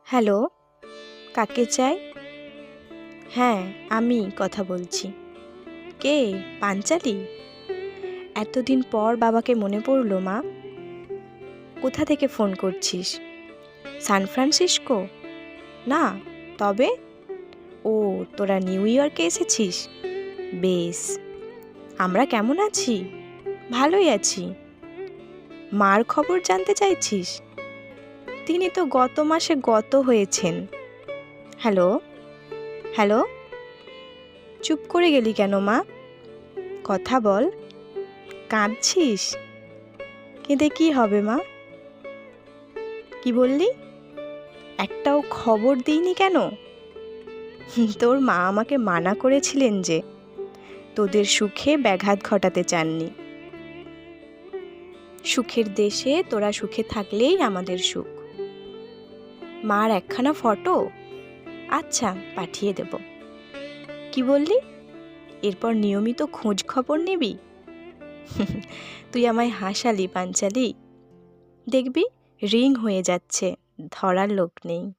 Hello, কাকে চাই? হ্যাঁ, আমি কথা বলছি। কে? পাঞ্চালি? এতদিন পর বাবাকে মনে পড়লো মা। কোথা থেকে ফোন করছিস? San Francisco? না, তবে? ও, তোরা নিউ ইয়র্কে এসেছিস? বেশ। আমরা কেমন আছি? ভালোই আছি। মার খবর জানতে চাইছিস? তিনি তো গত মাসে গত হয়েছেন। হ্যালো, হ্যালো, চুপ করে গেলি কেন মা? কথা বল। কাঁদছিস? কেঁদে কি হবে মা? কি বললি? একটাও খবর দিইনি কেন? তোর মা আমাকে মানা করেছিলেন যে তোদের সুখে ব্যাঘাত ঘটাতে চাননি। সুখের দেশে তোরা সুখে থাকলেই আমাদের সুখ। মার একখানা ফটো? আচ্ছা, পাঠিয়ে দেব। কি বললি? এরপর নিয়মিত খোঁজ খবর নিবি? তুই আমায় হাসালি পাঞ্চালি। দেখবি রিং হয়ে যাচ্ছে, ধরার লোক নেই।